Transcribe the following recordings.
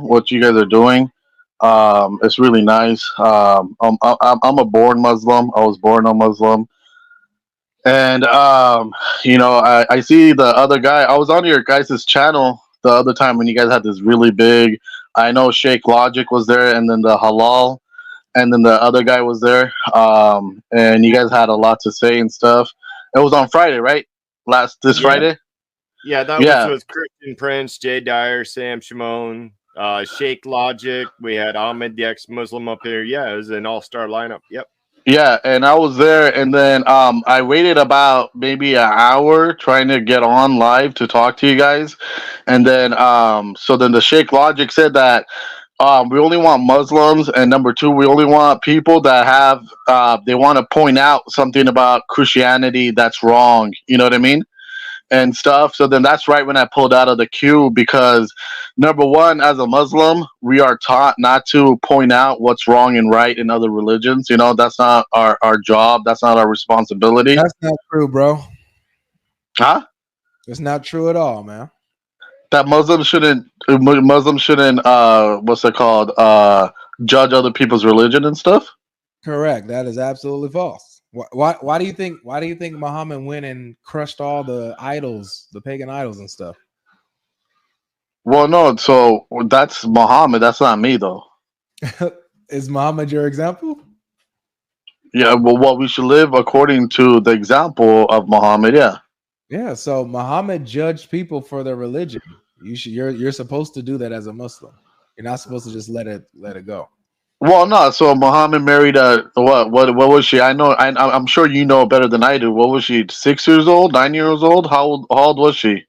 what you guys are doing. It's really nice. I'm a born Muslim. I was born a Muslim, and I see the other guy. I was on your guys' channel the other time when you guys had this really big. I know Sheikh Logic was there, and then the Halal, and then the other guy was there. And you guys had a lot to say and stuff. It was on Friday, right? This Yeah. Friday. Yeah, that was Yeah, with Christian Prince, Jay Dyer, Sam Shimon, Sheikh Logic. We had Ahmed, the ex-Muslim, up here. Yeah, it was an all-star lineup. Yep. yeah, and I was there, and then I waited about maybe an hour trying to get on live to talk to you guys, and then so then the Sheikh Logic said that we only want Muslims, and number two, we only want people that have they want to point out something about Christianity that's wrong. You know what I mean? And stuff. So then that's right when I pulled out of the queue because number one, as a Muslim, we are taught not to point out what's wrong and right in other religions. You know, that's not our job. That's not our responsibility. That's not true, bro. Huh? It's not true at all, man. That Muslims shouldn't what's it called? Judge other people's religion and stuff. Correct. That is absolutely false. Why do you think Muhammad went and crushed all the idols, the pagan idols and stuff? Well, no, so that's Muhammad. That's not me though. Is Muhammad your example? Yeah, well, we should live according to the example of Muhammad. Yeah. Yeah, so Muhammad judged people for their religion. You're supposed to do that as a Muslim. You're not supposed to just let it go. Well, no. So Muhammad married a what? What was she? I know. I'm sure you know better than I do. What was she? 6 years old? 9 years old? How old was she?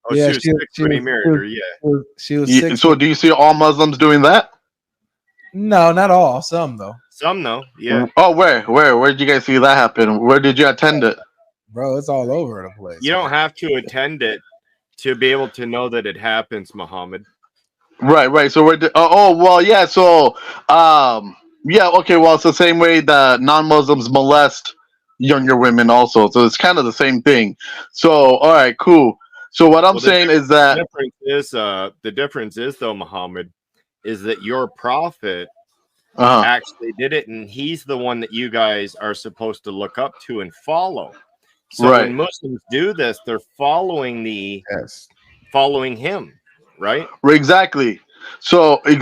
Oh, yeah, she was 6 when he married her. Yeah. She was 6. So do you see all Muslims doing that? No, not all. Some though. Some though. Yeah. Oh, where did you guys see that happen? Where did you attend it? Bro, it's all over the place. You don't have to attend it to be able to know that it happens, Muhammad. Right. So well, yeah. So, yeah. Okay. Well, it's the same way that non-Muslims molest younger women, also. So it's kind of the same thing. So, all right, cool. So what I'm saying is that the difference is though, Muhammad, is that your prophet uh-huh. actually did it, and he's the one that you guys are supposed to look up to and follow. So Right. when Muslims do this, they're following him, right? Exactly. So you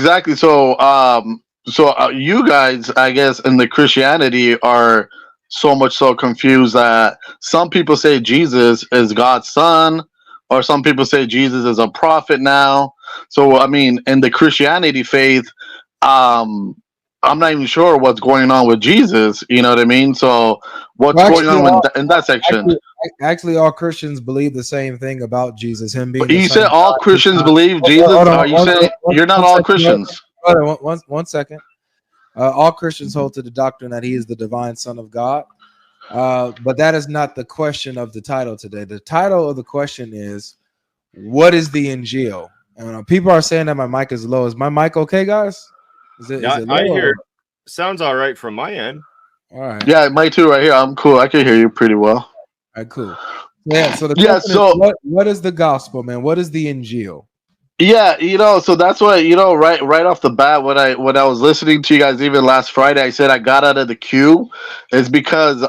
guys, I guess, in the Christianity are so much so confused that some people say Jesus is God's son, or some people say Jesus is a prophet now. So I mean, in the Christianity faith, I'm not even sure what's going on with Jesus. You know what I mean? So what's going on in that section? Actually, all Christians believe the same thing about Jesus. Him being. You said all Christians believe Jesus. Are you saying you're not all Christians? One second. All Christians hold to the doctrine that he is the divine Son of God. But that is not the question of the title today. The title of the question is, what is the Enjeel? And people are saying that my mic is low. Is my mic okay, guys? Is it low? I hear. Sounds all right from my end. All right. Yeah, mine too. Right here, I'm cool. I can hear you pretty well. All right, cool. Yeah. So the question is, what is the gospel, man? What is the Enjeel? Yeah, so that's what right off the bat when I was listening to you guys even last Friday, I said I got out of the queue is because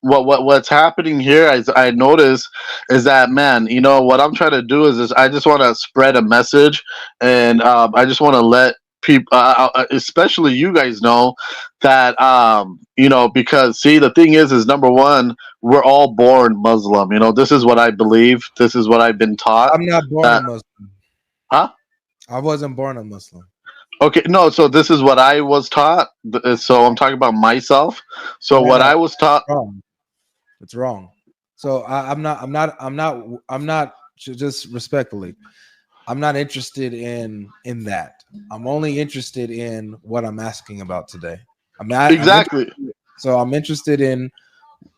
what's happening here as I noticed is that, man, what I'm trying to do is I just want to spread a message, and I just want to let people, especially you guys, know that because see, the thing is number one, we're all born Muslim. This is what I believe. This is what I've been taught. I'm not born a Muslim. Huh? I wasn't born a Muslim. Okay, no. So this is what I was taught. So I'm talking about myself. So what I was taught. It's wrong. So I'm not. Just respectfully, I'm not interested in that. I'm only interested in what I'm asking about today. Exactly. So I'm interested in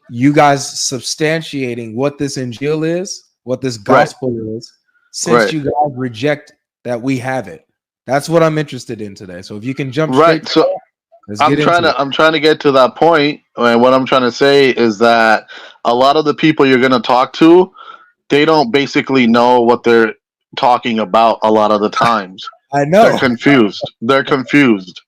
you guys substantiating what this Enjeel is, what this gospel is. Since you guys reject that we have it, that's what I'm interested in today. So if you can jump straight, so I'm trying to get to that point, and what I'm trying to say is that a lot of the people you're going to talk to, they don't basically know what they're talking about a lot of the times. I They're know. confused. They're confused.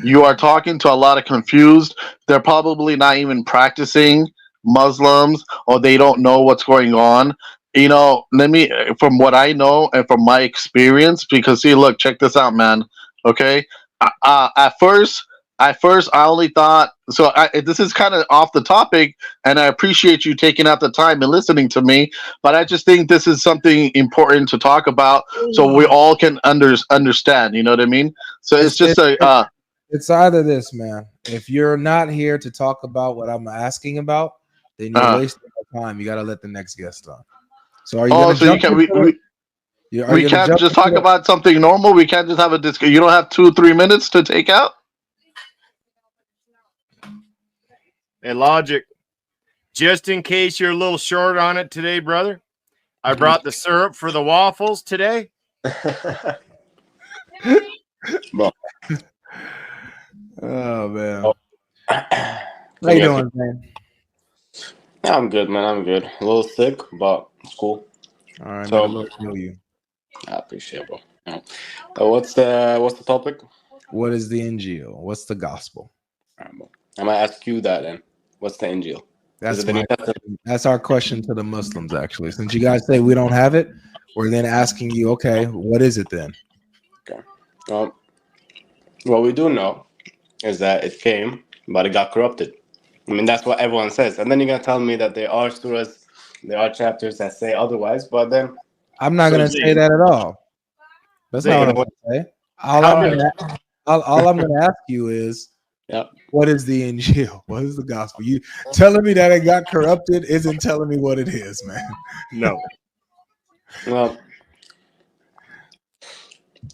You are talking to a lot of confused. They're probably not even practicing Muslims, or they don't know what's going on. Let me, from what I know and from my experience, because see, look, check this out, man. Okay, at first, I only thought so. This is kind of off the topic, and I appreciate you taking out the time and listening to me. But I just think this is something important to talk about, so we all can understand. You know what I mean? So it's It's, just a it's either this, man. If you're not here to talk about what I'm asking about, then you're uh, wasting your time. You got to let the next guest on. So are you oh, gonna so you jump can into the? Are we you gonna can't jump just into talk the? about something normal. We can't just have a discussion. You don't have 2 3 minutes to take out. Hey, Logic, just in case you're a little short on it today, brother, I brought the syrup for the waffles today. Bro. Oh man, Oh. how you doing, man? Yeah, I'm good, man. I'm good. A little sick, but it's cool. All right, may the So Lord heal you. I appreciate it, bro. Yeah. What's the topic? What is the Enjeel? What's the gospel? Alright, bro. I'm gonna ask you that then. What's the Enjeel? Is That's it the New my Testament? question. That's our question to the Muslims, actually. Since you guys say we don't have it, we're then asking you, okay, what is it then? Okay. Um, what we do know is that it came, but it got corrupted. I mean, that's what everyone says. And then you're gonna tell me that there are surahs, there are chapters that say otherwise. But then, I'm not So gonna say Zane, that at all. That's not what Zane, I'm gonna say. All all I'm right, gonna all I'm gonna ask you is, yeah. what is the Injil? What is the gospel? You telling me that it got corrupted isn't telling me what it is, man. no. Well,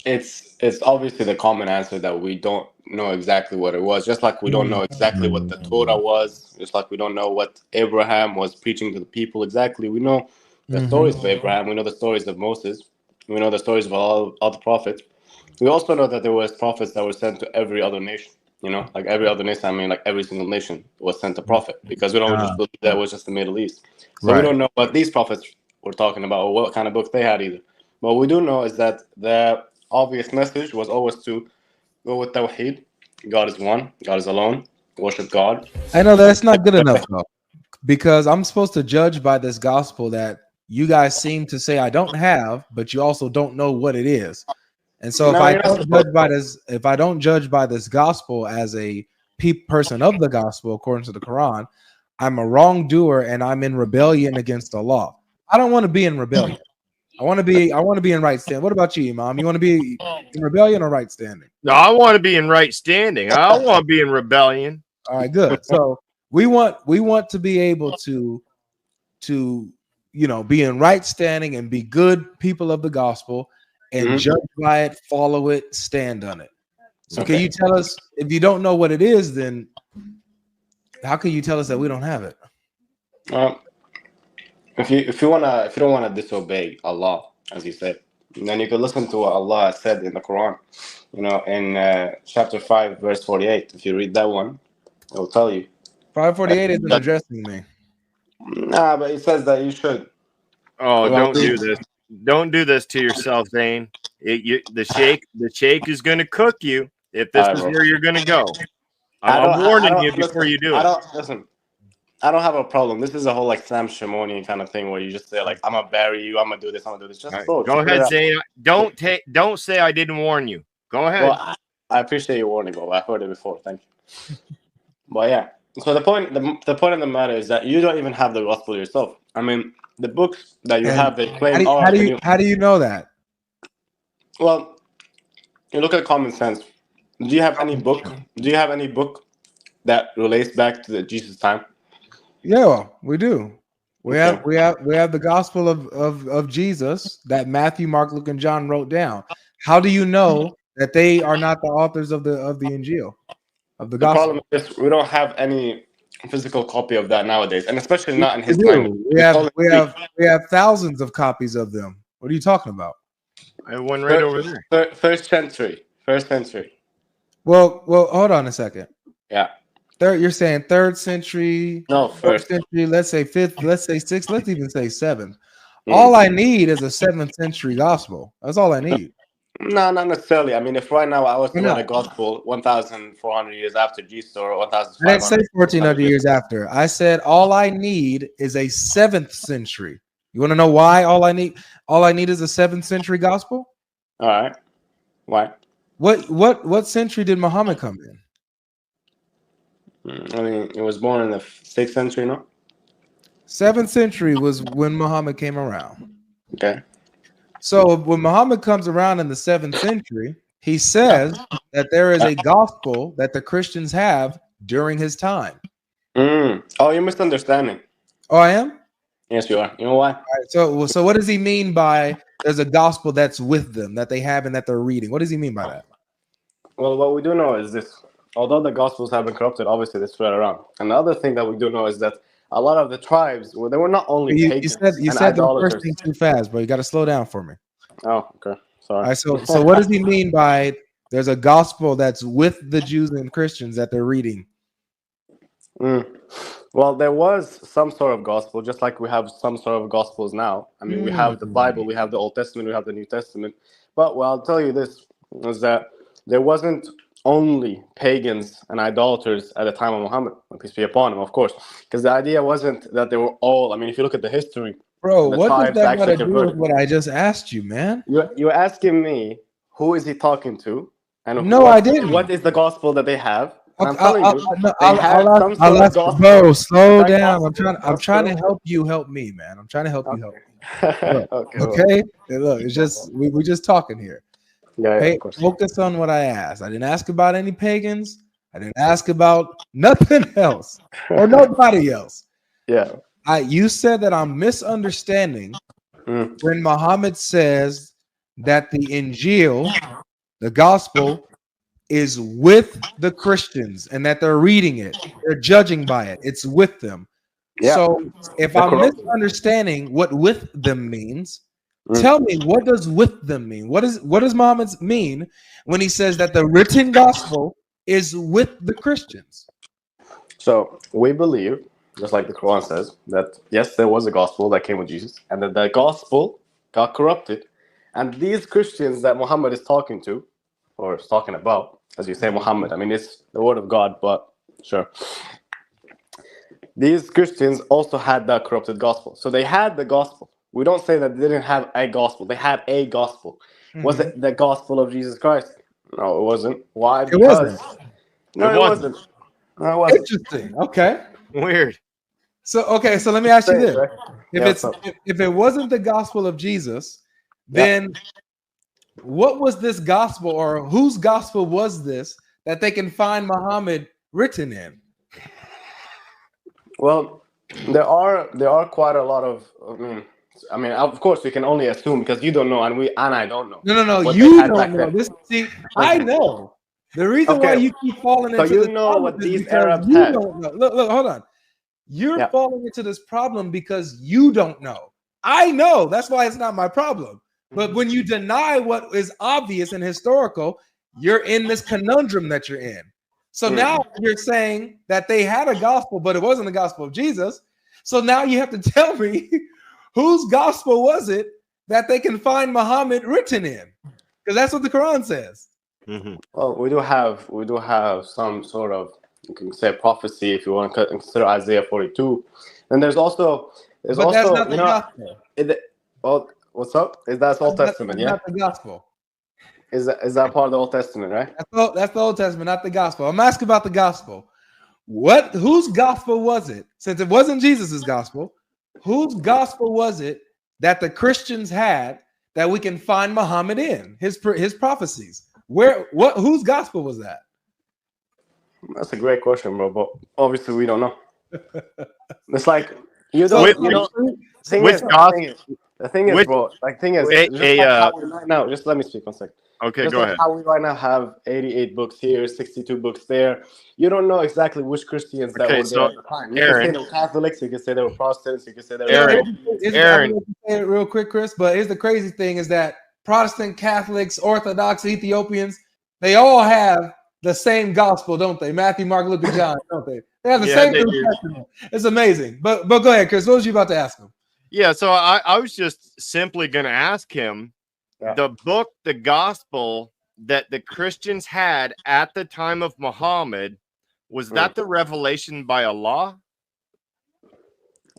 it's obviously the common answer that we don't know exactly what it was. Just like we don't know exactly what the Torah was. Just like we don't know what Abraham was preaching to the people exactly. We know the stories of Abraham. We know the stories of Moses. We know the stories of all the prophets. We also know that there was prophets that were sent to every other nation. Like every other nation. I mean, like every single nation was sent a prophet because we don't just believe that it was just the Middle East. So we Right. don't know what these prophets were talking about or what kind of book they had either. What we do know is that the obvious message was always to go with Tawheed. God is one. God is alone. Worship God. I know that's not good enough though, because I'm supposed to judge by this gospel that you guys seem to say I don't have, but you also don't know what it is. And so No, you're not supposed if I don't judge by this gospel as a person of the gospel according to the Quran, I'm a wrongdoer and I'm in rebellion against the law. I don't want to be in rebellion. I want to be in right standing. What about you, Imam? You want to be in rebellion or right standing? No, I want to be in right standing. I don't want to be in rebellion. All right, good. So we want to be able to be in right standing and be good people of the gospel and Mhm. judge by it, follow it, stand on it. So Okay. can you tell us, if you don't know what it is, then how can you tell us that we don't have it? If you don't wanna disobey Allah, as you said, then you could listen to what Allah said in the Quran. In chapter 5, verse 48. If you read that one, it will tell you. 548 isn't That, addressing me. nah, but it says that you should. Oh, Well, don't do this. Don't do this to yourself, Zane. The shake is going to cook you if this alright, is bro. where you're going to go. I I'm don't. I warning you don't before listen. you do I it. don't listen. I don't have a problem. This is a whole like Sam Shimoni kind of thing where you just say like, "I'm gonna bury you. I'm gonna do this. I'm gonna do this." All Just right, bro, go just put it ahead, out. Zane. Don't say I didn't warn you. Go ahead. Well, I appreciate your warning, bro. I've heard it before. Thank you. But yeah. So the point of the matter is that you don't even have the gospel yourself. I mean, the books that you And have, they claim are how do you know that? well. You look at common sense. Do you have any book? Do you have any book that relates back to the Jesus time? Yeah, well, we do. Okay. We have the gospel of Jesus that Matthew, Mark, Luke, and John wrote down. How do you know that they are not the authors of the Injil, of the The problem gospel? is we don't have any physical copy of that nowadays, and especially not in We his time. do. It's all in Greek. We have thousands of copies of them. What are you talking about? I have one right over there. First century. First century. Well, hold on a second. Yeah. You're saying third century, No, fourth first. century, let's say fifth, let's say sixth, let's even say seventh. Mm. All I need is a 7th century gospel. That's all I need. No, not necessarily. I mean, if right now I was Why to write a not? gospel 1,400 years after Jesus or I didn't say 1,500 1400 years after. I said all I need is a 7th century. You want to know why all I need is a 7th century gospel? All right. Why? What century did Muhammad come in? I mean, it was born in the 6th century, no? 7th century was when Muhammad came around. Okay. So when Muhammad comes around in the 7th century, he says that there is a gospel that the Christians have during his time. Oh, you're misunderstanding. Oh, I am? Yes, you are. You know why? All right, so what does he mean by there's a gospel that's with them, that they have and that they're reading? What does he mean by that? Well, what we do know is this. Although the gospels have been corrupted, obviously they spread around. And the other thing that we do know is that a lot of the tribes, well, they were not only You pagans said and the first idolaters. thing too fast, bro. You got to slow down for me. Oh, okay. Sorry. All right, so what does he mean by there's a gospel that's with the Jews and Christians that they're reading? Well, there was some sort of gospel, just like we have some sort of gospels now. I mean, we have the Bible, we have the Old Testament, we have the New Testament. But well, I'll tell you this, is that there wasn't only pagans and idolaters at the time of Muhammad, peace be upon him, of course. Because the idea wasn't that they were all, I mean, if you look at the history, Bro, the what does tribes that got to actually do with converted. what I just asked you, man? You're asking me, who is he talking to? And No, I didn't. What is the gospel that they have? And I'm Okay, telling you, they I'll had ask- some I'll sort of ask- gospel. Bro, slow That down. gospel I'm trying to was help you help me, man. I'm trying to help you help me. okay. Look, Well, okay? Hey, look, it's just we're just talking here. yeah, Hey, of course. focus on what I asked. I didn't ask about any pagans. I didn't ask about nothing else or nobody else. Yeah. You said that I'm misunderstanding when Muhammad says that the Enjeel, the gospel, is with the Christians and that they're reading it, they're judging by it. It's with them. Yeah. So if They're I'm corrupt. misunderstanding what with them means, tell me, what does with them mean? What does Muhammad mean when he says that the written gospel is with the Christians? So we believe, just like the Quran says, that yes, there was a gospel that came with Jesus, and that the gospel got corrupted, and these Christians that Muhammad is talking to, or is talking about, as you say, Muhammad. I mean, it's the word of God, but sure. These Christians also had that corrupted gospel. So they had the gospel. We don't say that they didn't have a gospel. They had a gospel. Was it the gospel of Jesus Christ? No, it wasn't. Why? It wasn't. No, It it wasn't. wasn't. No, it wasn't. Interesting. Okay. Weird. So let me ask you this: Right? if it wasn't the gospel of Jesus, then what was this gospel, or whose gospel was this that they can find Muhammad written in? Well, there are quite a lot of. I mean, of course, we can only assume because you don't know, and I don't know. No. what You they had don't back know then. this. See, I know. The reason why Okay. you keep falling So into you this know problem what is these because Arabs you had. don't know. Look, hold on. You're Yeah. falling into this problem because you don't know. I know. That's why it's not my problem. But when you deny what is obvious and historical, you're in this conundrum that you're in. So now you're saying that they had a gospel, but it wasn't the gospel of Jesus. So now you have to tell me whose gospel was it that they can find Muhammad written in? Because that's what the Quran says. Well, we do have some sort of, you can say, prophecy if you want to consider Isaiah 42. And there's also That's not the gospel. Well, what's up? Is that Old Testament? That's not the gospel. Is that part of the Old Testament, right? That's the Old Testament, not the gospel. I'm asking about the gospel. Whose gospel was it? Since it wasn't Jesus's gospel, whose gospel was it that the Christians had that we can find Muhammad in his prophecies? Whose gospel was that? That's a great question, bro. But obviously, we don't know. It's like you don't. The thing is, bro. Like, thing is, how we right now. Just let me speak 1 second. Okay, just go ahead. How we right now have 88 books here, 62 books there. You don't know exactly which Christians that were there at the time. You can say they were Catholics. You can say they were Protestants. You can say they were. Aaron, say it real quick, Chris. But here's the crazy thing: is that Protestant, Catholics, Orthodox, Ethiopians, they all have the same gospel, don't they? Matthew, Mark, Luke, and John, don't they? They have the same testament. It's amazing. But go ahead, Chris. What was you about to ask him? Yeah, so I was just simply going to ask him, the book, the gospel that the Christians had at the time of Muhammad, was that the revelation by Allah?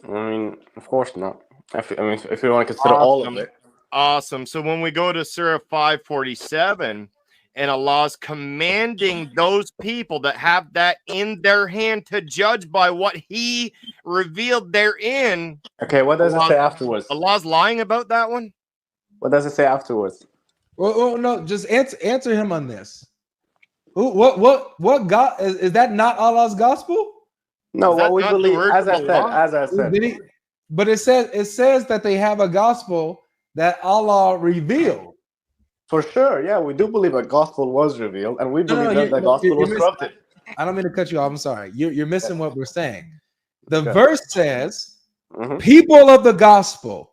I mean, of course not. If you want to consider all of it. Awesome. So when we go to Surah 547, and Allah's commanding those people that have that in their hand to judge by what He revealed therein. Okay, what does it say afterwards? Allah's lying about that one? What does it say afterwards? Well, no, just answer him on this. What God is that not Allah's gospel? No, what we believe, as I said. But it says that they have a gospel that Allah revealed. For sure, yeah, we do believe a gospel was revealed, and we believe that the gospel was corrupted. I don't mean to cut you off. I'm sorry. You're missing what we're saying. The verse says, people of the gospel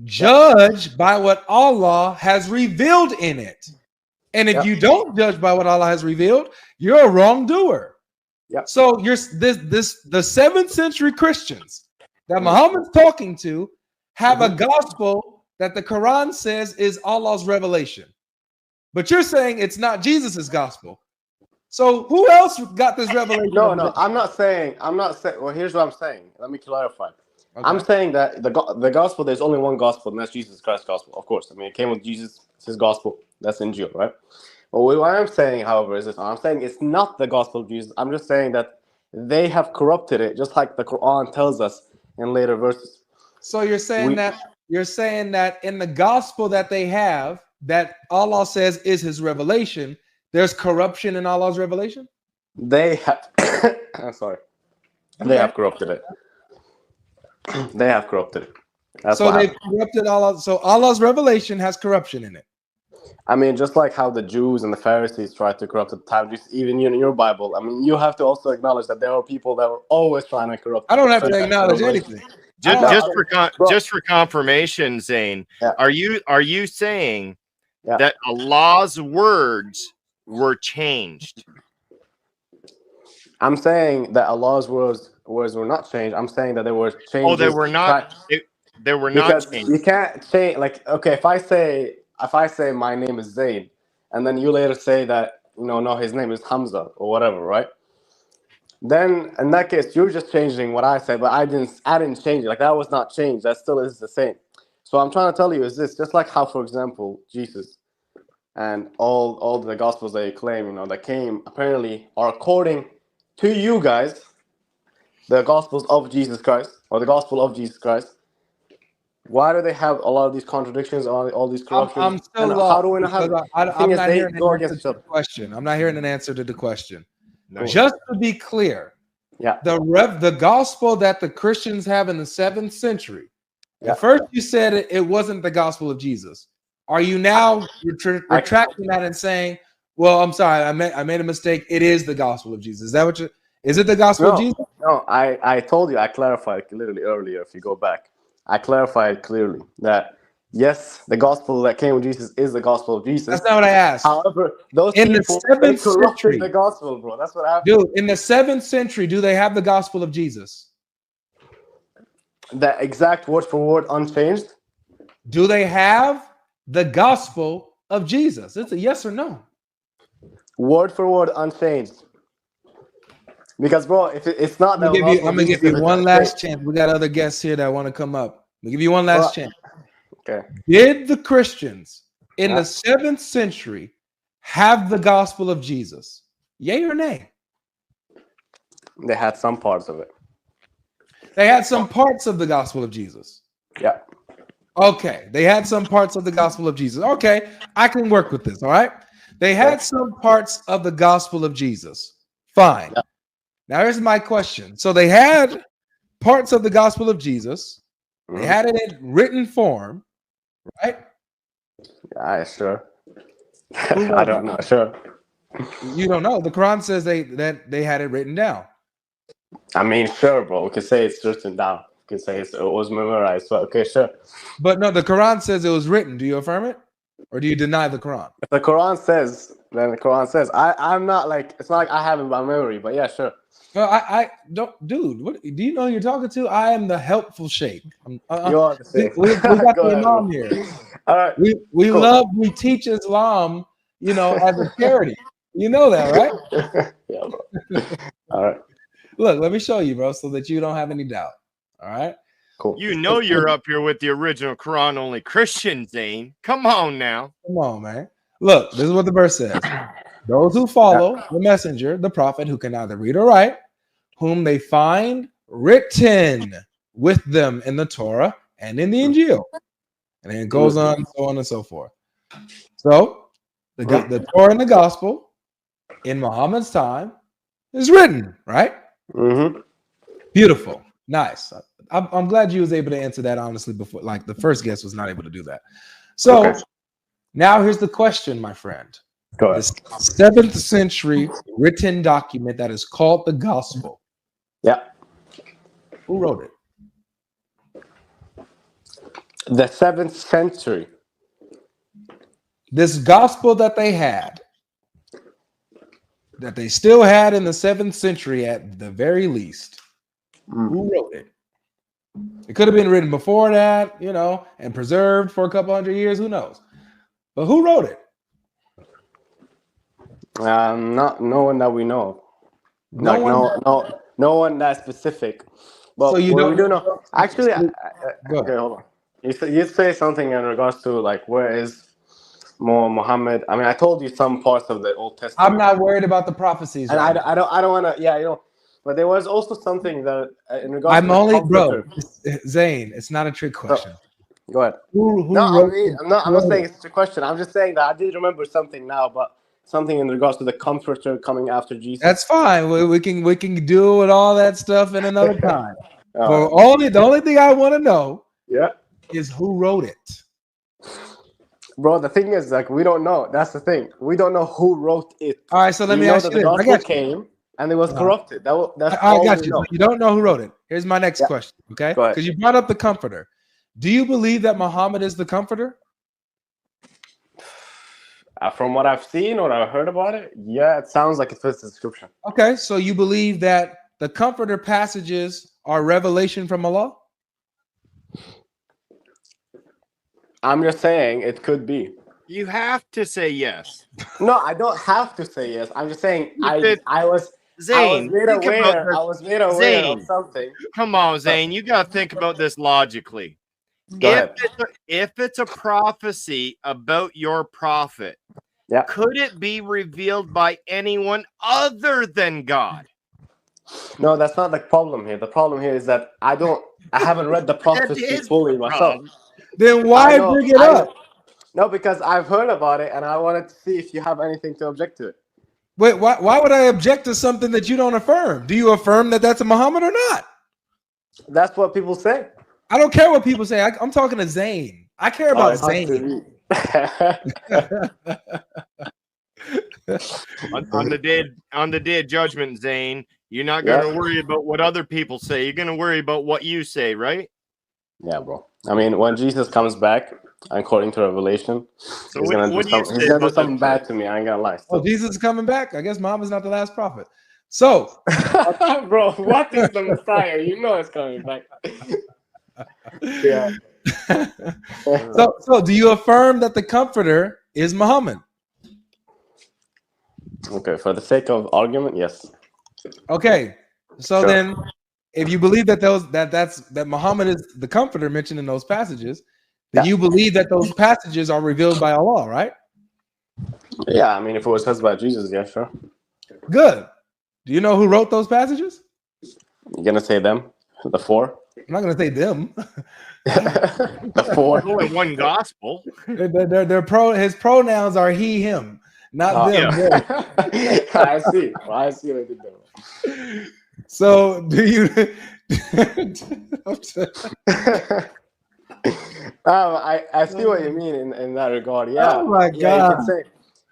judge by what Allah has revealed in it. And if you don't judge by what Allah has revealed, you're a wrongdoer. So you're the 7th century Christians that Muhammad's talking to have a gospel that the Quran says is Allah's revelation. But you're saying it's not Jesus's gospel. So who else got this revelation? No, I'm not saying. Well, here's what I'm saying. Let me clarify. Okay. I'm saying that the gospel, there's only one gospel, and that's Jesus Christ's gospel. Of course, I mean, it came with Jesus. It's His gospel. That's Enjeel, right? But what I'm saying, however, is this: I'm saying it's not the gospel of Jesus. I'm just saying that they have corrupted it, just like the Quran tells us in later verses. So you're saying that in the gospel that they have, that Allah says is His revelation, there's corruption in Allah's revelation? They have. I'm sorry. They have corrupted it. They have corrupted it. That's so they've corrupted Allah. So Allah's revelation has corruption in it. I mean, just like how the Jews and the Pharisees tried to corrupt at the time, just even in your Bible. I mean, you have to also acknowledge that there are people that were always trying to corrupt. I don't have to acknowledge anything. Just for confirmation, Zane, are you saying that Allah's words were changed? I'm saying that Allah's words were not changed. I'm saying that they were changed. Oh, they were not. They were not changed. You can't change. Like, okay, if I say my name is Zayn, and then you later say that no, his name is Hamza or whatever, right? Then in that case, you're just changing what I said, but I didn't change it. Like, that was not changed. That still is the same. So I'm trying to tell you is this: just like how, for example, Jesus and all the gospels they claim, that came apparently are according to you guys, the gospels of Jesus Christ or the gospel of Jesus Christ. Why do they have a lot of these contradictions, all these corruptions? I'm still lost. How do we know how? I'm not hearing an answer to the question. I'm not hearing an answer to the question. No. Just to be clear, the gospel that the Christians have in the 7th century. At first, you said it wasn't the gospel of Jesus. Are you now retracting that and saying, "Well, I'm sorry, I made a mistake. It is the gospel of Jesus"? Is that what is it the gospel of Jesus? No, I told you. I clarified literally earlier. If you go back, I clarified clearly that yes, the gospel that came with Jesus is the gospel of Jesus. That's not what I asked. However, those in people, the 7th century, the gospel, bro. That's what happened. Dude, in the 7th century, do they have the gospel of Jesus? The exact word for word unchanged. Do they have the gospel of Jesus? It's a yes or no. Word for word unchanged. Because, bro, if it's not, I'm gonna give you one last chance. We got other guests here that want to come up. I'm gonna give you one last chance. Okay. Did the Christians in the 7th century have the gospel of Jesus? Yay or nay? They had some parts of it. They had some parts of the gospel of Jesus. Yeah. Okay. They had some parts of the gospel of Jesus. Okay. I can work with this. All right. They had some parts of the gospel of Jesus. Fine. Yeah. Now here's my question. So they had parts of the gospel of Jesus. They had it in written form, right? Yeah, sure. I don't know. Sure. You don't know. The Quran says that they had it written down. I mean, sure, bro. We can say it's written down. We can say it was memorized. But okay, sure. But no, the Quran says it was written. Do you affirm it? Or do you deny the Quran? If the Quran says, then the Quran says. I'm not like, it's not like I have it by memory, but yeah, sure. Well, I don't, dude. What do you know who you're talking to? I am the helpful sheikh. You are the same. We got Go the ahead, imam bro. here. All right. We Cool. we teach Islam, as a charity. You know that, right? Yeah, bro. All right. Look, let me show you, bro, so that you don't have any doubt. All right. Cool. You know you're up here with the original Quran only Christian, Zane. Come on now. Come on, man. Look, this is what the verse says. Those who follow the messenger, the prophet, who can neither read or write, whom they find written with them in the Torah and in the Enjeel. And then it goes on, so on and so forth. So the Torah and the gospel in Muhammad's time is written, right? Mm-hmm. Beautiful. Nice. I'm glad you was able to answer that honestly before, like the first guest was not able to do that. So now here's the question, my friend. Go ahead. This 7th century written document that is called the gospel. Yeah. Who wrote it? The 7th century. This gospel that they had, that they still had in the 7th century at the very least. Who wrote it? It could have been written before that, and preserved for a couple hundred years. Who knows? But who wrote it? No one that we know. No one that specific. But So you we don't do know. Actually, Go okay, hold on. You say something in regards to like where is Muhammad? I mean, I told you some parts of the Old Testament. I'm not worried about the prophecies. And right I don't want to. Yeah, But there was also something that in regards. I'm to only, comforter. bro. Zane, it's not a trick question. Go ahead. Who No, wrote I'm not saying it's a question. I'm just saying that I did remember something now, but something in regards to the comforter coming after Jesus. That's fine. We can deal with all that stuff in another time. Right. The only thing I want to know, is who wrote it. Bro, the thing is, like, we don't know. That's the thing. We don't know who wrote it. All right, so let me ask you that this. the I gospel got you. came and it was corrupted. That's I all got we you. know. So you don't know who wrote it. Here's my next question, okay? Go ahead. Because you brought up the comforter. Do you believe that Muhammad is the comforter? From what I've seen or I've heard about it, yeah, it sounds like it fits the description. Okay, so you believe that the comforter passages are revelation from Allah? I'm just saying it could be. You have to say yes. No, I don't have to say yes. I'm just saying Zane, I was made aware. I was made aware of something. Come on, Zane. You got to think about this logically. Go ahead. If it's a prophecy about your prophet, could it be revealed by anyone other than God? No, that's not the problem here. The problem here is that I haven't read the prophecy fully myself. Then why bring it up? No, because I've heard about it and I wanted to see if you have anything to object to it. Wait, why would I object to something that you don't affirm? Do you affirm that that's a Muhammad or not? That's what people say. I don't care what people say. I'm talking to Zane. I care about Zane. on the day of judgment, Zane, you're not going to worry about what other people say. You're going to worry about what you say, right? Yeah, bro. I mean, when Jesus comes back, according to Revelation, so he's gonna do something bad to me. I ain't gonna lie. Oh, Jesus is coming back. I guess Muhammad's not the last prophet. So, bro, what is the Messiah? You know it's coming back. Yeah. So do you affirm that the Comforter is Muhammad? Okay, for the sake of argument, yes. Okay, so then, if you believe that that Muhammad is the Comforter mentioned in those passages, then you believe that those passages are revealed by Allah, right? Yeah, I mean, if it was said by Jesus, yeah, sure. Good. Do you know who wrote those passages? You're gonna say them, the four. I'm not gonna say them. The four. There's only one gospel. His pronouns are he, him, not them. Yeah. I see. Well, I see what I did there. So do you? I see what you mean in that regard. Yeah. Oh my God.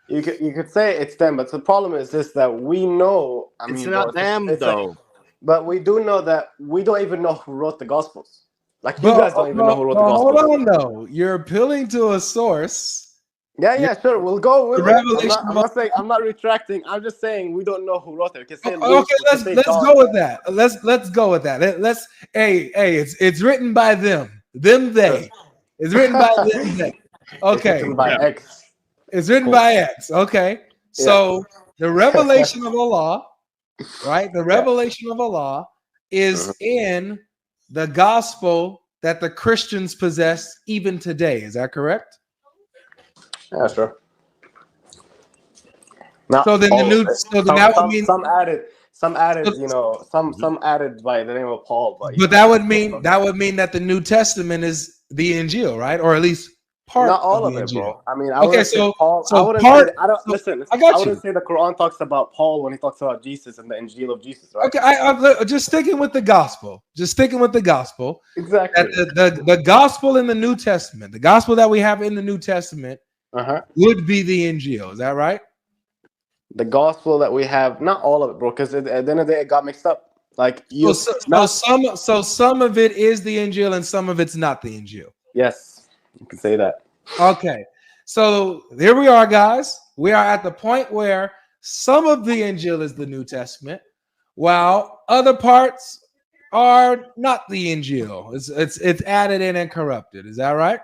You could say it's them, but the problem is this: that we know. It's not them, though. But we do know that we don't even know who wrote the Gospels. Like you guys don't even know who wrote the Gospels. Hold on, though. You're appealing to a source Yeah, sure. We'll go with The it. revelation I'm not saying I'm not retracting. I'm just saying we don't know who wrote it. We can say Luke, Okay, we can say let's John. go with that. Let's go with that. Let's hey, it's written by them. They. It's written by them they. It's Okay. written by Yeah. X. It's written Cool. by X. Okay. So the revelation of Allah, right? The revelation of Allah is in the gospel that the Christians possess even today. Is that correct? Yeah, sure. Not So then the all new of it. so then that would mean Some added, some added by the name of Paul, but but that would mean that the New Testament is the Enjeel, right? Or at least part not all of of the it, Enjeel. bro. I mean, I Okay, wouldn't say so Paul. I so wouldn't part. say I don't So listen. I I got wouldn't you. say the Quran talks about Paul when he talks about Jesus and the Enjeel of Jesus, right? Okay, I'm just sticking with the gospel. Just sticking with the gospel. Exactly. That the gospel in the New Testament, the gospel that we have in the New Testament, would be the Enjeel. Is that right? The gospel that we have, not all of it, bro, because at the end of the day, it got mixed up. Like So some of it is the Enjeel and some of it's not the Enjeel. Yes, you can say that. Okay, so here we are, guys. We are at the point where some of the Enjeel is the New Testament, while other parts are not the Enjeel. It's added in and corrupted. Is that right?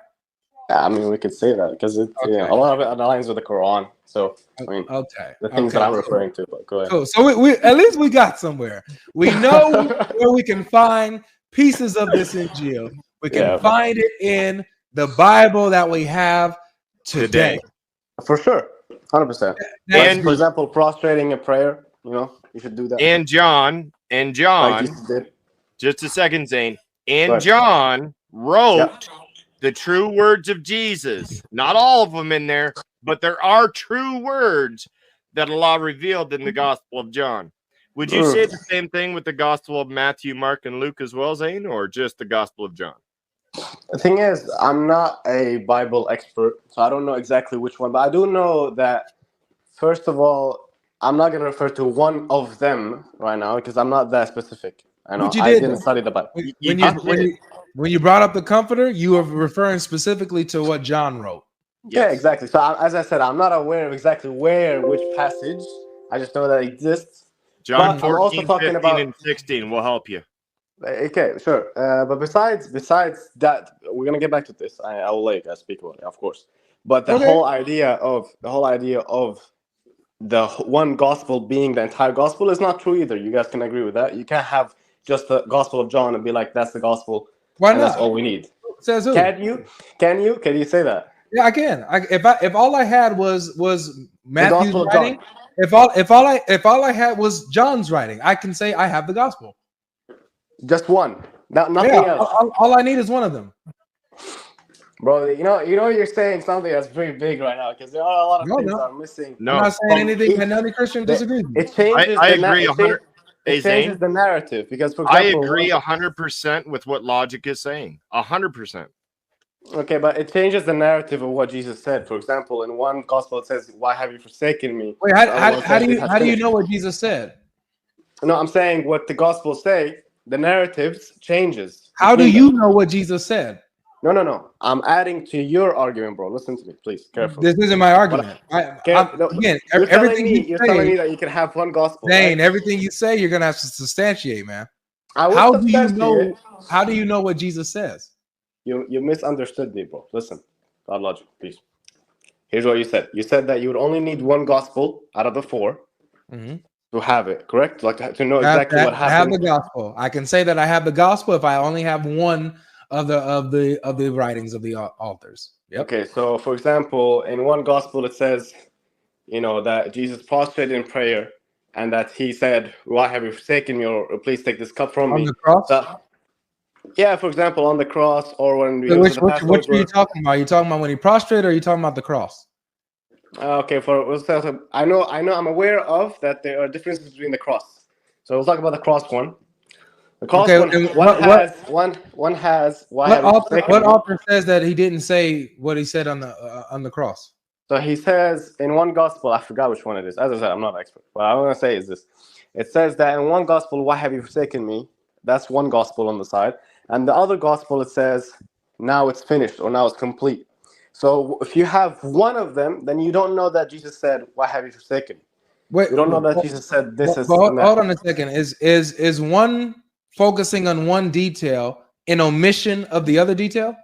Yeah, I mean, we could say that because a lot of it aligns with the Quran. So I mean, Okay. the things that I'm referring to. But go ahead. Cool. So we at least we got somewhere. We know where we can find pieces of this Enjeel. We can find it in the Bible that we have today. For sure, 100%. And for example, prostrating in prayer. You know, you should do that. And John, like Jesus did. Just a second, Zane. And John wrote the true words of Jesus. Not all of them in there, but there are true words that Allah revealed in the Gospel of John. Would you say the same thing with the Gospel of Matthew, Mark, and Luke as well, Zane, or just the Gospel of John? The thing is, I'm not a Bible expert, so I don't know exactly which one, but I do know that, first of all, I'm not going to refer to one of them right now because I'm not that specific. I know I didn't study the Bible. When you brought up the Comforter, you were referring specifically to what John wrote. Yeah, exactly. So as I said, I'm not aware of exactly which passage. I just know that it exists. John 14, 15, and 16 will help you. Okay, sure. But besides that, we're gonna get back to this. I will let you guys speak about it, of course. But the whole idea of the one gospel being the entire gospel is not true either. You guys can agree with that. You can't have just the Gospel of John and be like, that's the gospel. Why not? That's all we need. Says who? Can you say that? Yeah, I can. If all I had was Matthew's writing, if all I had was John's writing, I can say I have the gospel. Just one. Nothing else. All I need is one of them. Bro, you know you're saying something that's very big right now because there are a lot of things that are missing. No, I'm not saying anything that none Christian disagrees with. It changes. I agree 100. It changes the narrative because, for example, I agree 100% with what logic is saying. 100%. Okay, but it changes the narrative of what Jesus said. For example, in one gospel it says, "Why have you forsaken me?" Wait, how do you know what Jesus said? No, I'm saying what the gospels say. The narratives changes. How do you know what Jesus said? No. I'm adding to your argument, bro. Listen to me, please. Carefully. This isn't my argument. Everything you're telling me that you can have one gospel. Dane, everything you say, you're gonna have to substantiate, man. How do you know? How do you know what Jesus says? You misunderstood me, bro. Listen, GodLogic, please. Here's what you said. You said that you would only need one gospel out of the four to have it, correct? Like to know exactly what happened. I have the gospel. I can say that I have the gospel if I only have one of the writings of the authors. Yep. Okay, so for example, in one gospel it says, that Jesus prostrated in prayer and that he said, "Why have you forsaken me?" or "Please take this cup from me." On the cross? Yeah, for example, on the cross, or when we which are you talking about? Are you talking about when he prostrated, or are you talking about the cross? Okay, I know I'm aware of that there are differences between the cross. So we'll talk about the cross one. The cross one has what author says that he didn't say what he said on the cross? So he says in one gospel, I forgot which one it is. As I said, I'm not an expert. What I want to say is this. It says that in one gospel, "Why have you forsaken me?" That's one gospel on the side. And the other gospel, it says, "Now it's finished," or "Now it's complete." So if you have one of them, then you don't know that Jesus said, "Why have you forsaken?" Wait, You don't know that Jesus said this but is and that. hold on a second. Is one focusing on one detail an omission of the other detail?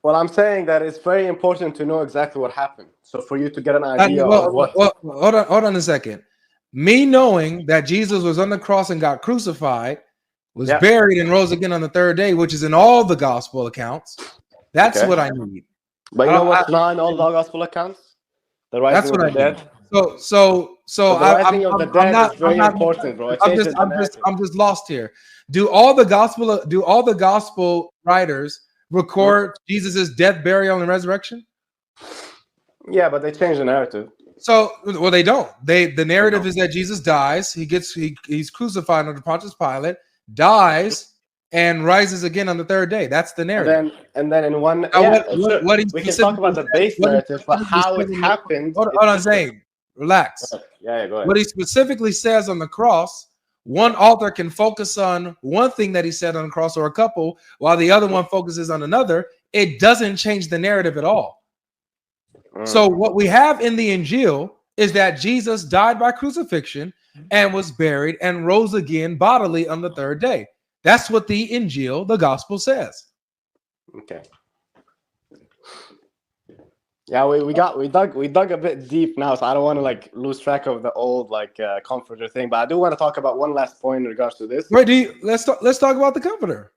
Well, I'm saying that it's very important to know exactly what happened. So for you to get an idea of what. Hold on a second. Me knowing that Jesus was on the cross and got crucified, was buried and rose again on the third day, which is in all the gospel accounts. That's what I need. But you know what's not in all the gospel accounts? The rising of the dead. So the rising of the dead is very important, bro. I'm just lost here. Do all the gospel writers record Jesus' death, burial, and resurrection? Yeah, but they change the narrative. So, well, they don't. The narrative is that Jesus dies. He's crucified under Pontius Pilate, dies, and rises again on the third day. That's the narrative. And then in one, we can talk about the base narrative, but how it happened. Hold on, Zane. Relax. Yeah, go ahead. What he specifically says on the cross, one author can focus on one thing that he said on the cross, or a couple, while the other one focuses on another. It doesn't change the narrative at all. So what we have in the Enjeel is that Jesus died by crucifixion and was buried and rose again bodily on the third day. That's what the Enjeel, the gospel, says. Okay. Yeah, we dug a bit deep now, so I don't want to like lose track of the old comforter thing, but I do want to talk about one last point in regards to this. Wait, let's talk about the comforter.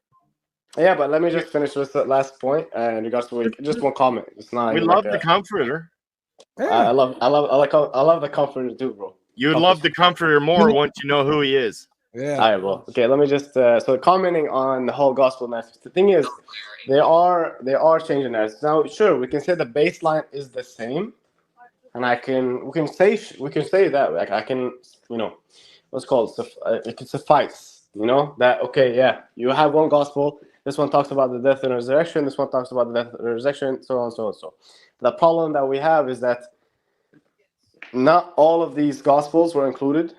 Yeah, but let me just finish with the last point in regards to just one comment. It's not. We love the comforter. Yeah. I love the comforter too, bro. You'd love the comforter more once you know who he is. Yeah. All right, well, okay. Let me just so commenting on the whole gospel message. The thing is, they are changing narratives. Now, sure, we can say the baseline is the same, and we can say that. Like I can, what's called it can suffice. That okay, yeah, you have one gospel. This one talks about the death and resurrection. This one talks about the death and resurrection. So on, so on, so. The problem that we have is that not all of these gospels were included.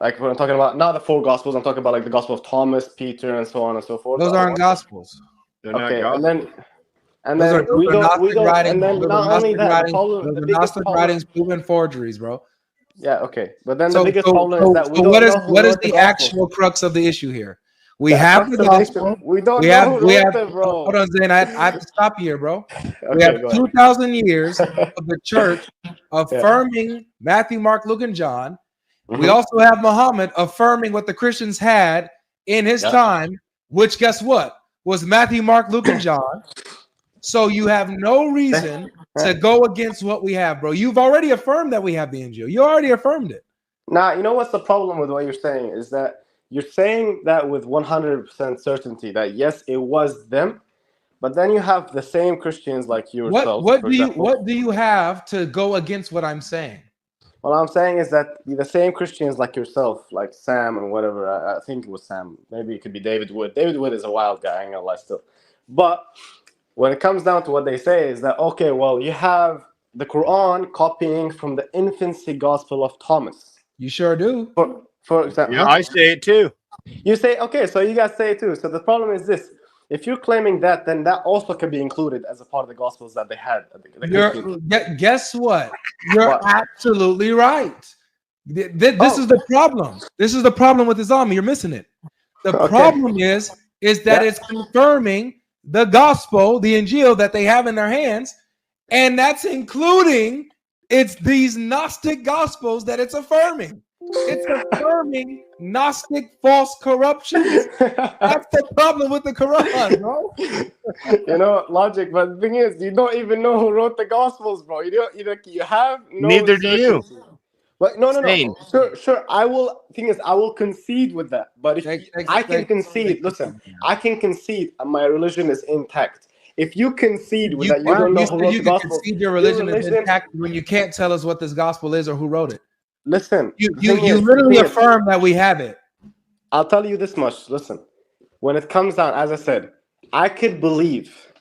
Like when I'm talking about not the four gospels, I'm talking about like the gospel of Thomas, Peter, and so on and so forth. Those aren't gospels. They're not Okay, gospels. and then we don't. And then not only that, the Gnostic writings proven forgeries, bro. Yeah, okay, but then the biggest problem is that we don't know what is the actual crux of the issue here? We have the gospel. We don't know who wrote them, bro. Hold on, Zane. I have to stop you here, bro. Okay, we have 2,000 years of the church affirming Matthew, Mark, Luke, and John. We also have Muhammad affirming what the Christians had in his time, which guess what? Was Matthew, Mark, Luke, and John. So you have no reason to go against what we have, bro. You've already affirmed that we have the Enjeel. You already affirmed it. Now, you know what's the problem with what you're saying is that you're saying that with 100% certainty that yes, it was them, but then you have the same Christians like yourself. What do you have to go against what I'm saying? What I'm saying is that the same Christians like yourself, like Sam and whatever, I think it was Sam. Maybe it could be David Wood. David Wood is a wild guy, I ain't gonna lie still. But when it comes down to what they say is that, okay, well, you have the Quran copying from the infancy gospel of Thomas. You sure do. For example. Yeah, I say it too. You say, okay, so you guys say it too. So the problem is this. If you're claiming that, then that also can be included as a part of the Gospels that they had. Guess what? You're absolutely right. This is the problem. This is the problem with Islam. You're missing it. The problem is that it's confirming the gospel, the Enjeel that they have in their hands, and that's including these Gnostic gospels that it's affirming. It's affirming Gnostic false corruptions. That's the problem with the Quran, bro. Logic. But the thing is, you don't even know who wrote the Gospels, bro. You have no. Neither do you. But no. Sure. I will concede with that. But if I can concede, listen, I can concede my religion is intact. If you concede with that, you don't know who wrote the Gospel. Concede your religion is intact when you can't tell us what this gospel is or who wrote it. Listen, you literally affirm that we have it. I'll tell you this much. Listen, when it comes down, as I said, I could believe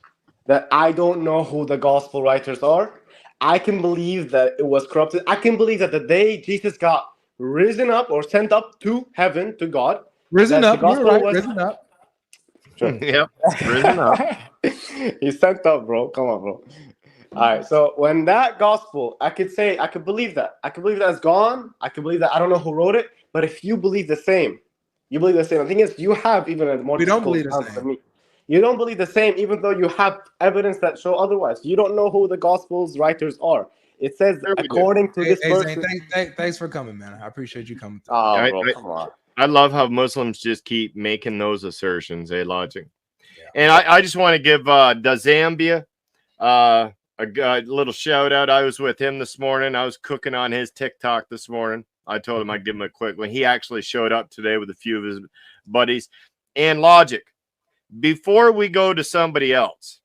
that I don't know who the gospel writers are. I can believe that it was corrupted. I can believe that the day Jesus got risen up or sent up to heaven, to God. Risen up. You're right, risen up. Sure. Yep. Risen up. He's sent up, bro. Come on, bro. All right. So when that gospel, I could believe that. I could believe that it's gone. I could believe that. I don't know who wrote it, but if you believe the same, you believe the same. The thing is, you have even a more We don't difficult believe the stance same. than me. You don't believe the same, even though you have evidence that show otherwise. You don't know who the gospel's writers are. It says Sure we do. according to this Hey, Zane, person. thanks for coming, man. I appreciate you coming through. Oh, I, bro, I, come on. I love how Muslims just keep making those assertions, Logic. Yeah. And I just want to give Zambia a little shout out. I was with him this morning. I was cooking on his TikTok this morning. I told him I'd give him a quick one. He actually showed up today with a few of his buddies. And Logic, before we go to somebody else,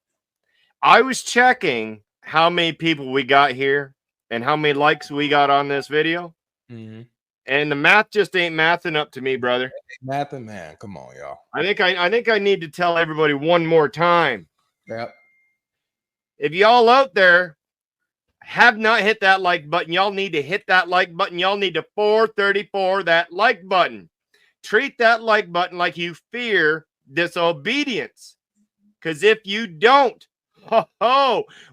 I was checking how many people we got here and how many likes we got on this video. Mm-hmm. And the math just ain't mathing up to me, brother. Math and man, come on, y'all. I think I need to tell everybody one more time. Yep. If y'all out there have not hit that like button, y'all need to hit that like button. Y'all need to 434 that like button. Treat that like button like you fear disobedience. Because if you don't,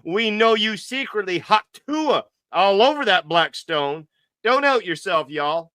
we know you secretly hot Tua all over that black stone. Don't out yourself, y'all.